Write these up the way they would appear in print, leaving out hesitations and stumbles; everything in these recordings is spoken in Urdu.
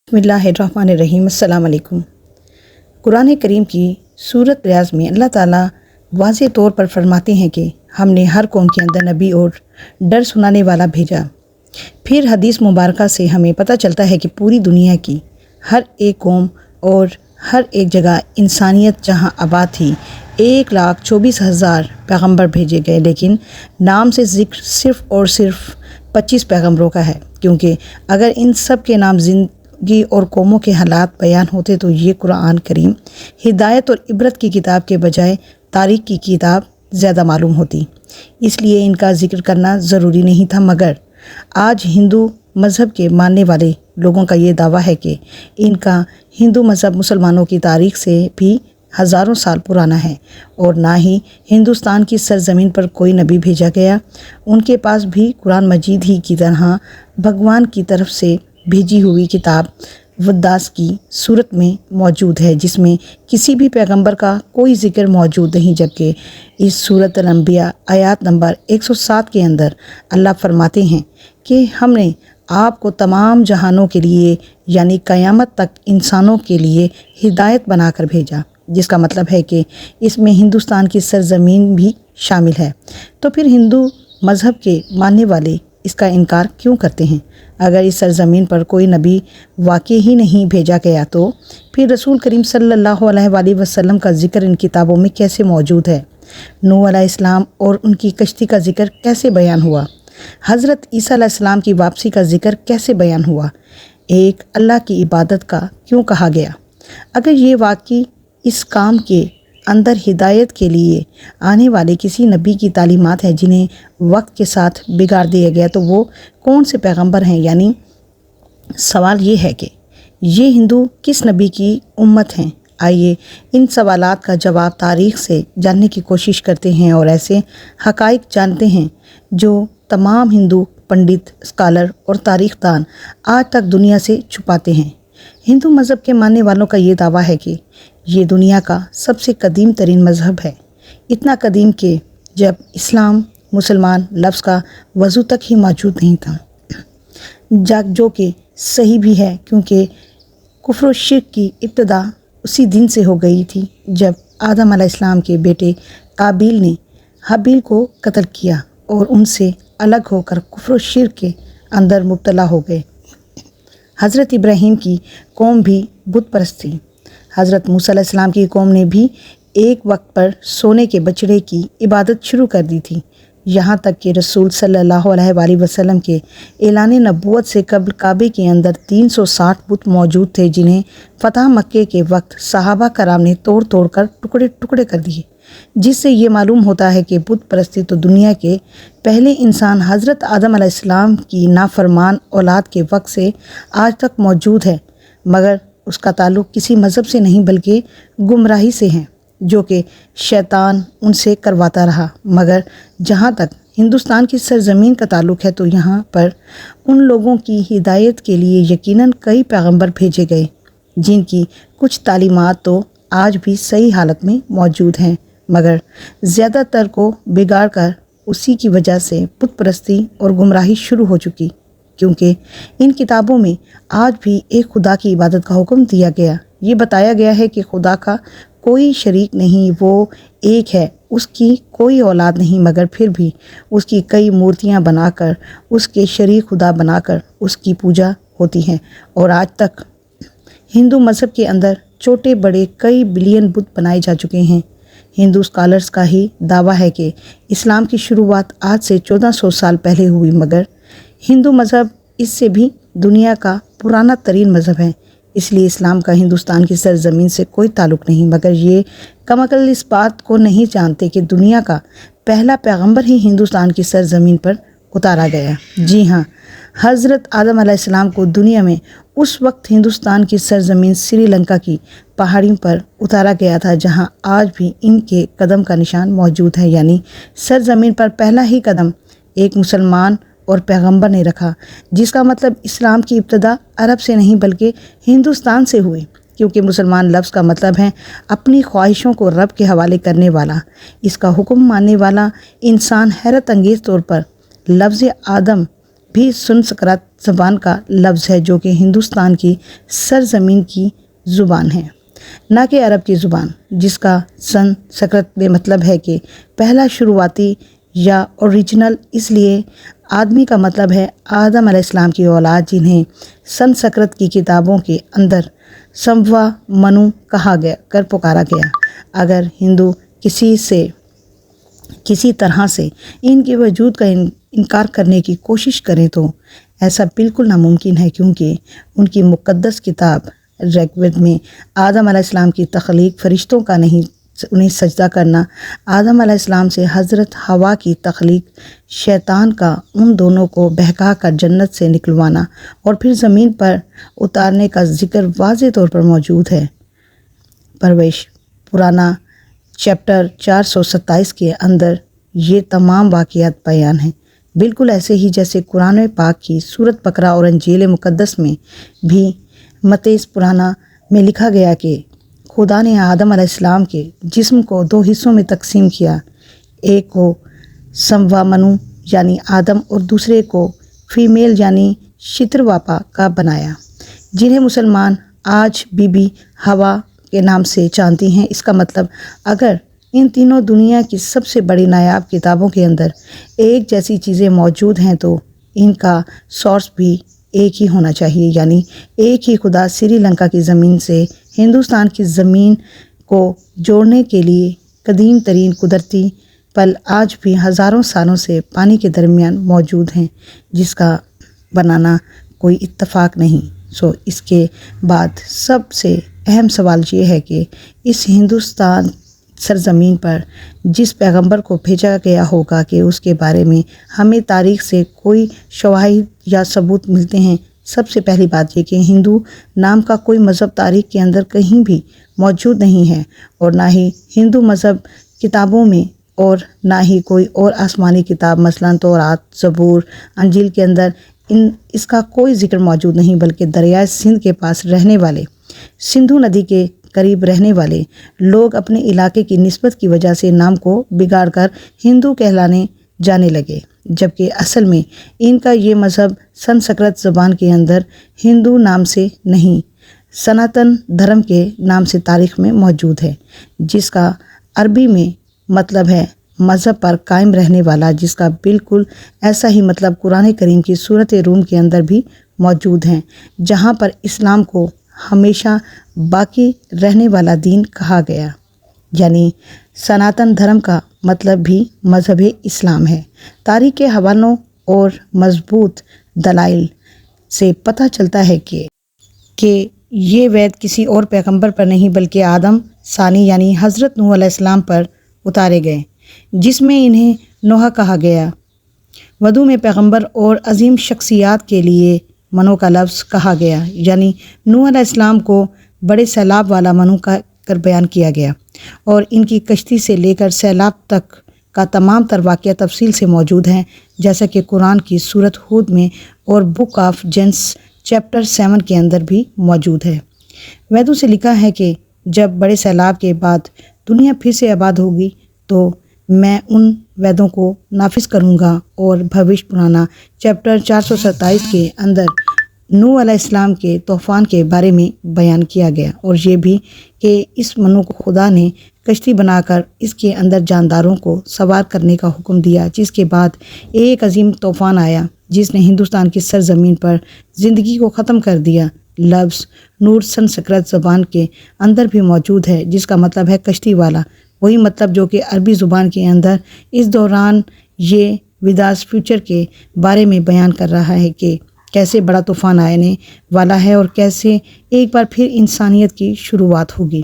بسم اللہ الرحمن الرحیم۔ السلام علیکم۔ قرآن کریم کی سورۃ ریاض میں اللہ تعالیٰ واضح طور پر فرماتے ہیں کہ ہم نے ہر قوم کے اندر نبی اور ڈر سنانے والا بھیجا۔ پھر حدیث مبارکہ سے ہمیں پتہ چلتا ہے کہ پوری دنیا کی ہر ایک قوم اور ہر ایک جگہ انسانیت جہاں آباد تھی 1,24,000 پیغمبر بھیجے گئے، لیکن نام سے ذکر صرف اور صرف 25 پیغمبروں کا ہے، کیونکہ اگر ان سب کے نام زندگی اور قوموں کے حالات بیان ہوتے تو یہ قرآن کریم ہدایت اور عبرت کی کتاب کے بجائے تاریخ کی کتاب زیادہ معلوم ہوتی، اس لیے ان کا ذکر کرنا ضروری نہیں تھا۔ مگر آج ہندو مذہب کے ماننے والے لوگوں کا یہ دعویٰ ہے کہ ان کا ہندو مذہب مسلمانوں کی تاریخ سے بھی ہزاروں سال پرانا ہے، اور نہ ہی ہندوستان کی سرزمین پر کوئی نبی بھیجا گیا۔ ان کے پاس بھی قرآن مجید ہی کی طرح بھگوان کی طرف سے بھیجی ہوئی کتاب وداس کی صورت میں موجود ہے، جس میں کسی بھی پیغمبر کا کوئی ذکر موجود نہیں، جبکہ اس سورۃ الانبیاء آیات نمبر 107 کے اندر اللہ فرماتے ہیں کہ ہم نے آپ کو تمام جہانوں کے لیے یعنی قیامت تک انسانوں کے لیے ہدایت بنا کر بھیجا، جس کا مطلب ہے کہ اس میں ہندوستان کی سرزمین بھی شامل ہے۔ تو پھر ہندو مذہب کے ماننے والے اس کا انکار کیوں کرتے ہیں؟ اگر اس سرزمین پر کوئی نبی واقع ہی نہیں بھیجا گیا تو پھر رسول کریم صلی اللہ علیہ وآلہ وسلم کا ذکر ان کتابوں میں کیسے موجود ہے؟ نوح علیہ السلام اور ان کی کشتی کا ذکر کیسے بیان ہوا؟ حضرت عیسیٰ علیہ السلام کی واپسی کا ذکر کیسے بیان ہوا؟ ایک اللہ کی عبادت کا کیوں کہا گیا؟ اگر یہ واقعی اس کام کے اندر ہدایت کے لیے آنے والے کسی نبی کی تعلیمات ہیں جنہیں وقت کے ساتھ بگاڑ دیا گیا، تو وہ کون سے پیغمبر ہیں؟ یعنی سوال یہ ہے کہ یہ ہندو کس نبی کی امت ہیں؟ آئیے ان سوالات کا جواب تاریخ سے جاننے کی کوشش کرتے ہیں اور ایسے حقائق جانتے ہیں جو تمام ہندو پنڈت، اسکالر اور تاریخ دان آج تک دنیا سے چھپاتے ہیں۔ ہندو مذہب کے ماننے والوں کا یہ دعویٰ ہے کہ یہ دنیا کا سب سے قدیم ترین مذہب ہے، اتنا قدیم کہ جب اسلام مسلمان لفظ کا وضو تک ہی موجود نہیں تھا، جو کہ صحیح بھی ہے، کیونکہ کفر و شرک کی ابتدا اسی دن سے ہو گئی تھی جب آدم علیہ السلام کے بیٹے قابیل نے حابیل کو قتل کیا اور ان سے الگ ہو کر کفر و شرک کے اندر مبتلا ہو گئے۔ حضرت ابراہیم کی قوم بھی بت پرست تھی۔ حضرت موسیٰ علیہ السلام کی قوم نے بھی ایک وقت پر سونے کے بچڑے کی عبادت شروع کر دی تھی، یہاں تک کہ رسول صلی اللہ علیہ وآلہ وسلم کے اعلان نبوت سے قبل کعبے کے اندر 360 بت موجود تھے، جنہیں فتح مکہ کے وقت صحابہ کرام نے توڑ توڑ کر ٹکڑے ٹکڑے کر دیے، جس سے یہ معلوم ہوتا ہے کہ بت پرستی تو دنیا کے پہلے انسان حضرت آدم علیہ السلام کی نافرمان اولاد کے وقت سے آج تک موجود ہے، مگر اس کا تعلق کسی مذہب سے نہیں بلکہ گمراہی سے ہے جو کہ شیطان ان سے کرواتا رہا۔ مگر جہاں تک ہندوستان کی سرزمین کا تعلق ہے تو یہاں پر ان لوگوں کی ہدایت کے لیے یقیناً کئی پیغمبر بھیجے گئے، جن کی کچھ تعلیمات تو آج بھی صحیح حالت میں موجود ہیں، مگر زیادہ تر کو بگاڑ کر اسی کی وجہ سے بت پرستی اور گمراہی شروع ہو چکی، کیونکہ ان کتابوں میں آج بھی ایک خدا کی عبادت کا حکم دیا گیا۔ یہ بتایا گیا ہے کہ خدا کا کوئی شریک نہیں، وہ ایک ہے، اس کی کوئی اولاد نہیں، مگر پھر بھی اس کی کئی مورتیاں بنا کر اس کے شریک خدا بنا کر اس کی پوجا ہوتی ہے، اور آج تک ہندو مذہب کے اندر چھوٹے بڑے کئی بلین بت بنائے جا چکے ہیں۔ ہندو اسکالرز کا ہی دعویٰ ہے کہ اسلام کی شروعات آج سے 1400 سال پہلے ہوئی، مگر ہندو مذہب اس سے بھی دنیا کا پرانا ترین مذہب ہے، اس لیے اسلام کا ہندوستان کی سرزمین سے کوئی تعلق نہیں۔ مگر یہ کم عقل اس بات کو نہیں جانتے کہ دنیا کا پہلا پیغمبر ہی ہندوستان کی سرزمین پر اتارا گیا۔ جی ہاں، حضرت آدم علیہ السلام کو دنیا میں اس وقت ہندوستان کی سرزمین سری لنکا کی پہاڑیوں پر اتارا گیا تھا، جہاں آج بھی ان کے قدم کا نشان موجود ہے، یعنی سرزمین پر پہلا ہی قدم ایک مسلمان اور پیغمبر نے رکھا، جس کا مطلب اسلام کی ابتدا عرب سے نہیں بلکہ ہندوستان سے ہوئی، کیونکہ مسلمان لفظ کا مطلب ہے اپنی خواہشوں کو رب کے حوالے کرنے والا۔ اس کا حکم ماننے والا انسان حیرت انگیز طور پر لفظ آدم بھی سنسکرت زبان کا لفظ ہے جو کہ ہندوستان کی سرزمین کی زبان ہے، نہ کہ عرب کی زبان، جس کا سنسکرت میں مطلب ہے کہ پہلا شروعاتی یا اوریجنل۔ اس لیے آدمی کا مطلب ہے آدم علیہ السلام کی اولاد، جنہیں سنسکرت کی کتابوں کے اندر سموا منو کہا گیا کر پکارا گیا۔ اگر ہندو کسی طرح سے ان کے وجود کا انکار کرنے کی کوشش کریں تو ایسا بالکل ناممکن ہے، کیونکہ ان کی مقدس کتاب رگ وید میں آدم علیہ السلام کی تخلیق، فرشتوں کا انہیں سجدہ کرنا، آدم علیہ السلام سے حضرت حوا کی تخلیق، شیطان کا ان دونوں کو بہکا کر جنت سے نکلوانا اور پھر زمین پر اتارنے کا ذکر واضح طور پر موجود ہے۔ پرویش پرانا چیپٹر 427 کے اندر یہ تمام واقعات بیان ہیں، بالکل ایسے ہی جیسے قرآن پاک کی سورت بقرہ اور انجیل مقدس میں بھی متیس پرانا میں لکھا گیا کہ خدا نے آدم علیہ السلام کے جسم کو 2 حصوں میں تقسیم کیا، ایک کو سموا منو یعنی آدم اور دوسرے کو فیمیل یعنی شترواپا کا بنایا، جنہیں مسلمان آج بی بی حوا کے نام سے جانتی ہیں۔ اس کا مطلب اگر ان تینوں دنیا کی سب سے بڑی نایاب کتابوں کے اندر ایک جیسی چیزیں موجود ہیں تو ان کا سورس بھی ایک ہی ہونا چاہیے، یعنی ایک ہی خدا سری لنکا کی زمین سے ہندوستان کی زمین کو جوڑنے کے لیے قدیم ترین قدرتی پل آج بھی ہزاروں سالوں سے پانی کے درمیان موجود ہیں، جس کا بنانا کوئی اتفاق نہیں۔ اس کے بعد سب سے اہم سوال یہ ہے کہ اس ہندوستان سرزمین پر جس پیغمبر کو بھیجا گیا ہوگا کہ اس کے بارے میں ہمیں تاریخ سے کوئی شواہد یا ثبوت ملتے ہیں۔ سب سے پہلی بات یہ کہ ہندو نام کا کوئی مذہب تاریخ کے اندر کہیں بھی موجود نہیں ہے، اور نہ ہی ہندو مذہب کتابوں میں اور نہ ہی کوئی اور آسمانی کتاب مثلاً تورات، زبور، انجیل کے اندر اس کا کوئی ذکر موجود نہیں، بلکہ دریائے سندھ کے پاس رہنے والے، سندھو ندی کے قریب رہنے والے لوگ اپنے علاقے کی نسبت کی وجہ سے نام کو بگاڑ کر ہندو کہلانے جانے لگے، جبکہ اصل میں ان کا یہ مذہب سنسکرت زبان کے اندر ہندو نام سے نہیں، سناتن دھرم کے نام سے تاریخ میں موجود ہے، جس کا عربی میں مطلب ہے مذہب پر قائم رہنے والا، جس کا بالکل ایسا ہی مطلب قرآن کریم کی سورۃ روم کے اندر بھی موجود ہیں، جہاں پر اسلام کو ہمیشہ باقی رہنے والا دین کہا گیا، یعنی سناتن دھرم کا مطلب بھی مذہب اسلام ہے۔ تاریخ کے حوالوں اور مضبوط دلائل سے پتہ چلتا ہے کہ یہ وید کسی اور پیغمبر پر نہیں بلکہ آدم ثانی یعنی حضرت نوح علیہ السلام پر اتارے گئے، جس میں انہیں نوح کہا گیا۔ ودو میں پیغمبر اور عظیم شخصیات کے لیے منو کا لفظ کہا گیا، یعنی نوح علیہ السلام کو بڑے سیلاب والا منو کر بیان کیا گیا، اور ان کی کشتی سے لے کر سیلاب تک کا تمام تر واقعہ تفصیل سے موجود ہیں، جیسا کہ قرآن کی سورت ہود میں اور بک آف جینس چیپٹر 7 کے اندر بھی موجود ہے۔ ویدوں سے لکھا ہے کہ جب بڑے سیلاب کے بعد دنیا پھر سے آباد ہوگی تو میں ان ویدوں کو نافذ کروں گا، اور بھوش پرانا چیپٹر 427 کے اندر نوح علیہ السلام کے طوفان کے بارے میں بیان کیا گیا، اور یہ بھی کہ اس منو کو خدا نے کشتی بنا کر اس کے اندر جانداروں کو سوار کرنے کا حکم دیا، جس کے بعد ایک عظیم طوفان آیا جس نے ہندوستان کی سرزمین پر زندگی کو ختم کر دیا۔ لفظ نور سنسکرت زبان کے اندر بھی موجود ہے، جس کا مطلب ہے کشتی والا، وہی مطلب جو کہ عربی زبان کے اندر اس دوران یہ وداس فیوچر کے بارے میں بیان کر رہا ہے کہ کیسے بڑا طوفان آنے والا ہے اور کیسے ایک بار پھر انسانیت کی شروعات ہوگی۔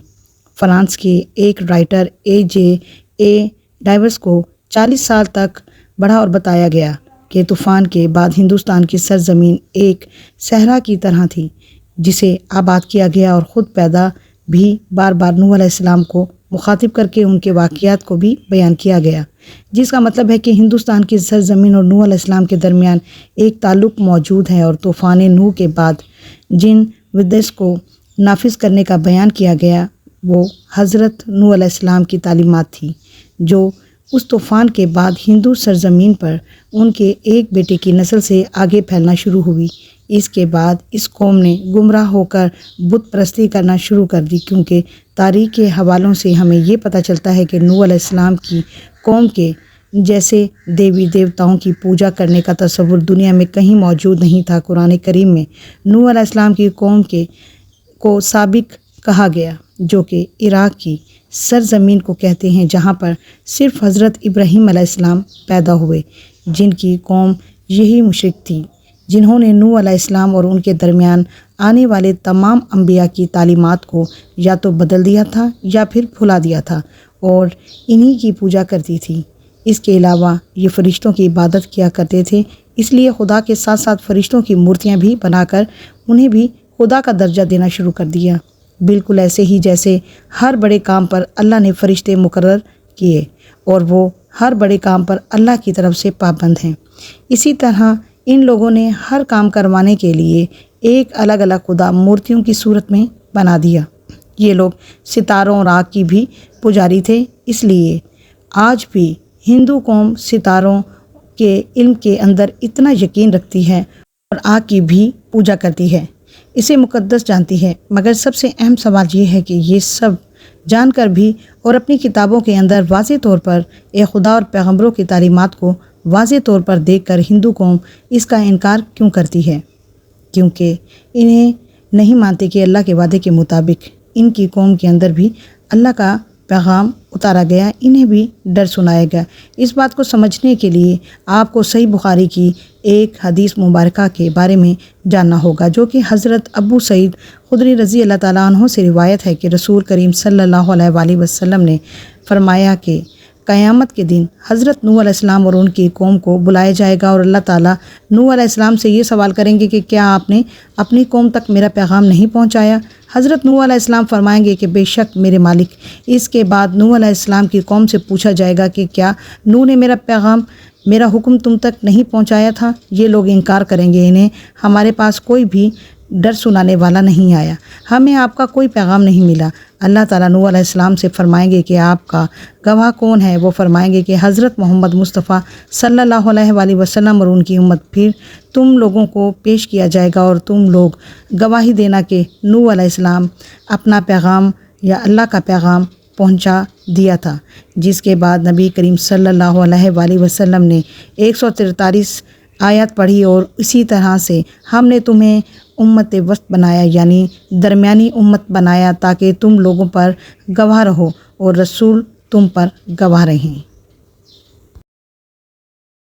فرانس کے ایک رائٹر اے ڈائیورس کو 40 سال تک بڑھا اور بتایا گیا کہ طوفان کے بعد ہندوستان کی سرزمین ایک صحرا کی طرح تھی، جسے آباد کیا گیا، اور خود پیدا بھی بار بار نوح علیہ السلام کو مخاطب کر کے ان کے واقعات کو بھی بیان کیا گیا، جس کا مطلب ہے کہ ہندوستان کی سرزمین اور نوح علیہ السلام کے درمیان ایک تعلق موجود ہے، اور طوفان نوح کے بعد جن ودیس کو نافذ کرنے کا بیان کیا گیا وہ حضرت نوح علیہ السلام کی تعلیمات تھی، جو اس طوفان کے بعد ہندو سرزمین پر ان کے ایک بیٹے کی نسل سے آگے پھیلنا شروع ہوئی۔ اس کے بعد اس قوم نے گمراہ ہو کر بت پرستی کرنا شروع کر دی، کیونکہ تاریخ کے حوالوں سے ہمیں یہ پتہ چلتا ہے کہ نوح علیہ السلام کی قوم کے جیسے دیوی دیوتاؤں کی پوجا کرنے کا تصور دنیا میں کہیں موجود نہیں تھا۔ قرآن کریم میں نوح علیہ السلام کی قوم کو سابق کہا گیا، جو کہ عراق کی سرزمین کو کہتے ہیں، جہاں پر صرف حضرت ابراہیم علیہ السلام پیدا ہوئے، جن کی قوم یہی مشرک تھی، جنہوں نے نوح علیہ السلام اور ان کے درمیان آنے والے تمام انبیاء کی تعلیمات کو یا تو بدل دیا تھا یا پھر بھلا دیا تھا اور انہی کی پوجا کرتی تھی۔ اس کے علاوہ یہ فرشتوں کی عبادت کیا کرتے تھے، اس لیے خدا کے ساتھ ساتھ فرشتوں کی مورتیاں بھی بنا کر انہیں بھی خدا کا درجہ دینا شروع کر دیا، بالکل ایسے ہی جیسے ہر بڑے کام پر اللہ نے فرشتے مقرر کیے اور وہ ہر بڑے کام پر اللہ کی طرف سے پابند ہیں۔ اسی طرح ان لوگوں نے ہر کام کروانے کے لیے ایک الگ الگ خدا مورتیوں کی صورت میں بنا دیا۔ یہ لوگ ستاروں اور آگ کی بھی پجاری تھے، اس لیے آج بھی ہندو قوم ستاروں کے علم کے اندر اتنا یقین رکھتی ہے اور آگ کی بھی پوجا کرتی ہے، اسے مقدس جانتی ہے۔ مگر سب سے اہم سوال یہ ہے کہ یہ سب جان کر بھی اور اپنی کتابوں کے اندر واضح طور پر ایک خدا اور پیغمبروں کی تعلیمات کو واضح طور پر دیکھ کر ہندو قوم اس کا انکار کیوں کرتی ہے؟ کیونکہ انہیں نہیں مانتے کہ اللہ کے وعدے کے مطابق ان کی قوم کے اندر بھی اللہ کا پیغام اتارا گیا، انہیں بھی ڈر سنایا گیا۔ اس بات کو سمجھنے کے لیے آپ کو صحیح بخاری کی ایک حدیث مبارکہ کے بارے میں جاننا ہوگا، جو کہ حضرت ابو سعید خدری رضی اللہ تعالیٰ عنہ سے روایت ہے کہ رسول کریم صلی اللہ علیہ وآلہ وسلم نے فرمایا کہ قیامت کے دن حضرت نوح علیہ السلام اور ان کی قوم کو بلایا جائے گا اور اللہ تعالیٰ نوح علیہ السلام سے یہ سوال کریں گے کہ کیا آپ نے اپنی قوم تک میرا پیغام نہیں پہنچایا؟ حضرت نوح علیہ السلام فرمائیں گے کہ بے شک میرے مالک۔ اس کے بعد نوح علیہ السلام کی قوم سے پوچھا جائے گا کہ کیا نوح نے میرا پیغام، میرا حکم تم تک نہیں پہنچایا تھا؟ یہ لوگ انکار کریں گے، انہیں ہمارے پاس کوئی بھی ڈر سنانے والا نہیں آیا، ہمیں آپ کا کوئی پیغام نہیں ملا۔ اللہ تعالیٰ نوح علیہ السلام سے فرمائیں گے کہ آپ کا گواہ کون ہے؟ وہ فرمائیں گے کہ حضرت محمد مصطفیٰ صلی اللہ علیہ وآلہ وسلم اور ان کی امت۔ پھر تم لوگوں کو پیش کیا جائے گا اور تم لوگ گواہی دینا کہ نوح علیہ السلام اپنا پیغام یا اللہ کا پیغام پہنچا دیا تھا۔ جس کے بعد نبی کریم صلی اللہ علیہ وآلہ وسلم نے 143 آیات پڑھی اور اسی طرح سے ہم نے تمہیں امت وسط بنایا، یعنی درمیانی امت بنایا، تاکہ تم لوگوں پر گواہ رہو اور رسول تم پر گواہ رہیں۔